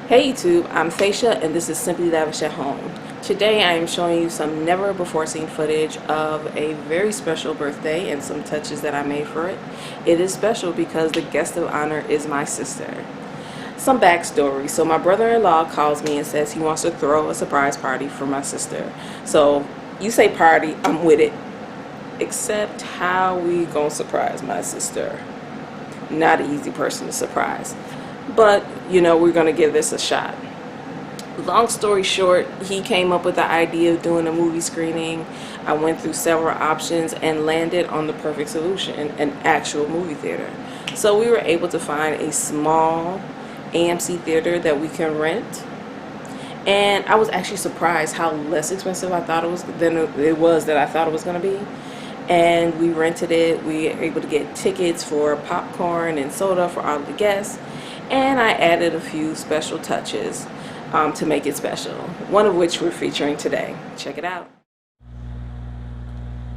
Hey YouTube, I'm Faisha and this is Simply Lavish at Home. Today I am showing you some never before seen footage of a very special birthday and some touches that I made for it. It is special because the guest of honor is my sister. Some backstory. So my brother-in-law calls me and says he wants to throw a surprise party for my sister. So you say party, I'm with it. Except how we gonna surprise my sister? Not an easy person to surprise. But, we're going to give this a shot. Long story short, he came up with the idea of doing a movie screening. I went through several options and landed on the perfect solution, an actual movie theater. So we were able to find a small AMC theater that we can rent. And I was actually surprised how less expensive I thought it was than it was that I thought it was going to be. And we rented it. We were able to get tickets for popcorn and soda for all of the guests. And I added a few special touches to make it special, one of which we're featuring today. Check it out.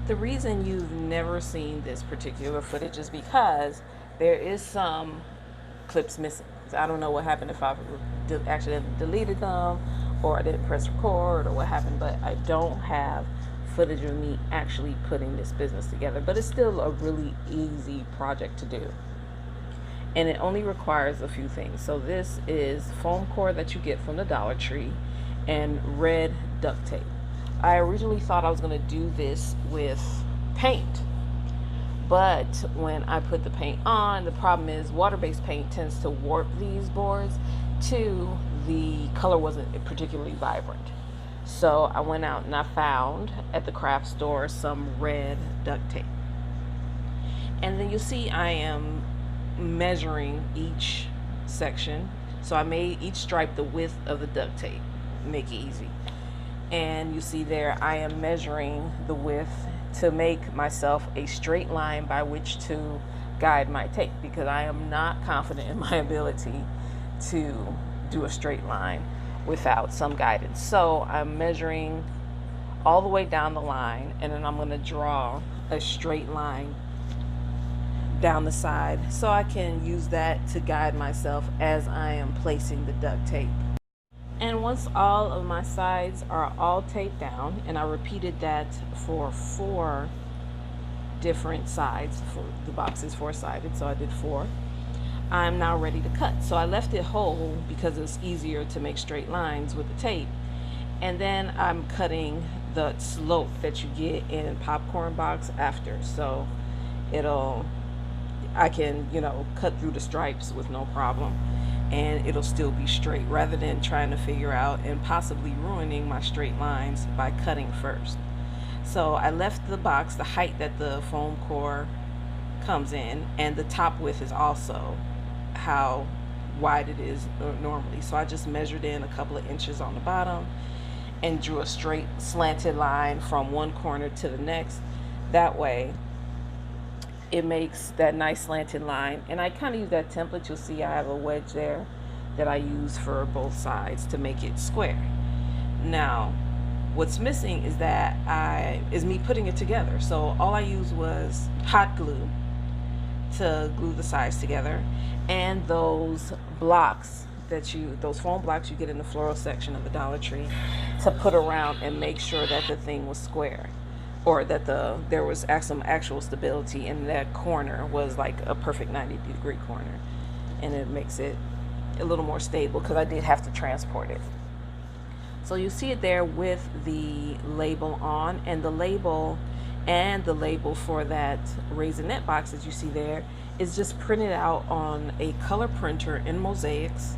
The reason you've never seen this particular footage is because there is some clips missing. I don't know what happened, if I accidentally deleted them or I didn't press record or what happened, but I don't have footage of me actually putting this business together. But it's still a really easy project to do. And it only requires a few things. So this is foam core that you get from the Dollar Tree and red duct tape. I originally thought I was going to do this with paint, but when I put the paint on, the problem is water-based paint tends to warp these boards. Two, the color wasn't particularly vibrant. So I went out and I found at the craft store some red duct tape. And then you see I am measuring each section. So I made each stripe the width of the duct tape, make it easy. And you see there I am measuring the width to make myself a straight line by which to guide my tape, because I am not confident in my ability to do a straight line without some guidance. So I'm measuring all the way down the line, and then I'm going to draw a straight line down the side so I can use that to guide myself as I am placing the duct tape. And once all of my sides are all taped down, and I repeated that for 4 different sides, for the box is 4-sided, so I did 4. I'm now ready to cut. So I left it whole because it's easier to make straight lines with the tape. And then I'm cutting the slope that you get in popcorn box after. So I can, cut through the stripes with no problem, and it'll still be straight, rather than trying to figure out and possibly ruining my straight lines by cutting first. So I left the box the height that the foam core comes in, and the top width is also how wide it is normally. So I just measured in a couple of inches on the bottom and drew a straight slanted line from one corner to the next. That way it makes that nice slanted line. And I kind of use that template. You'll see I have a wedge there that I use for both sides to make it square. Now what's missing is me putting it together. So all I used was hot glue to glue the sides together, and those blocks those foam blocks you get in the floral section of the Dollar Tree to put around and make sure that the thing was square, or that there was some actual stability, and that corner was like a perfect 90-degree corner, and it makes it a little more stable because I did have to transport it. So you see it there with the label on, and the label for that raisinette box that you see there is just printed out on a color printer in mosaics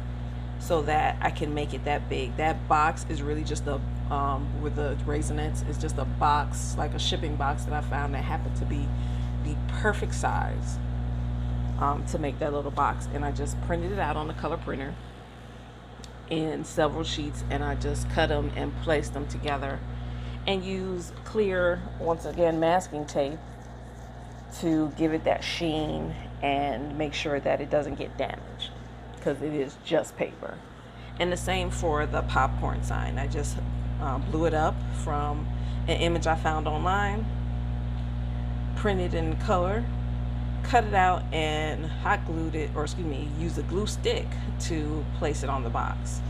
so that I can make it that big. That box is really just with the raisinettes, is just a box, like a shipping box that I found that happened to be the perfect size to make that little box. And I just printed it out on the color printer in several sheets, and I just cut them and placed them together, and use clear, once again, masking tape to give it that sheen and make sure that it doesn't get damaged, because it is just paper. And the same for the popcorn sign. I just blew it up from an image I found online, printed in color, cut it out and hot glued it, or excuse me, use a glue stick to place it on the box.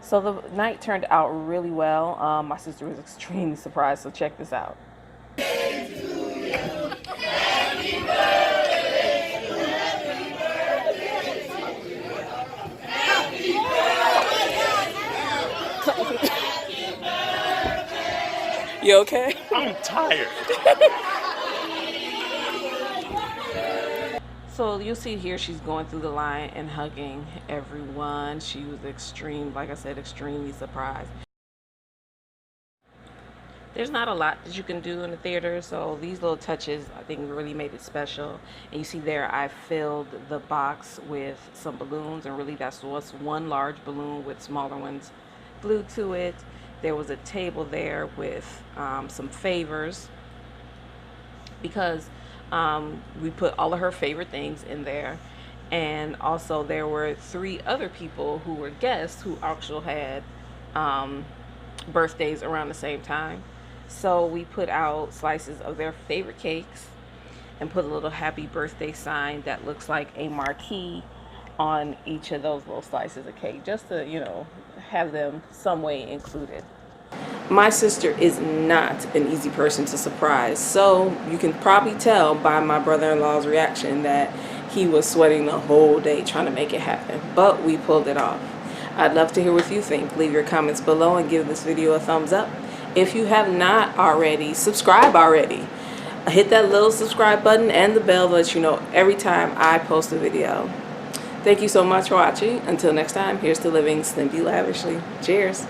So the night turned out really well. My sister was extremely surprised, so check this out. You okay? I'm tired. So you'll see here she's going through the line and hugging everyone. She was like I said, extremely surprised. There's not a lot that you can do in the theater, so these little touches I think really made it special. And you see there I filled the box with some balloons, and really that's was one large balloon with smaller ones glued to it. There was a table there with some favors, because we put all of her favorite things in there. And also there were 3 other people who were guests who actually had birthdays around the same time. So we put out slices of their favorite cakes and put a little happy birthday sign that looks like a marquee on each of those little slices of cake, just to, you know, have them some way included. My sister is not an easy person to surprise, so you can probably tell by my brother-in-law's reaction that he was sweating the whole day trying to make it happen, but we pulled it off. I'd love to hear what you think. Leave your comments below and give this video a thumbs up. If you have not already, subscribe already. Hit that little subscribe button and the bell to let you know every time I post a video. Thank you so much for watching. Until next time, here's to living simply lavishly. Cheers.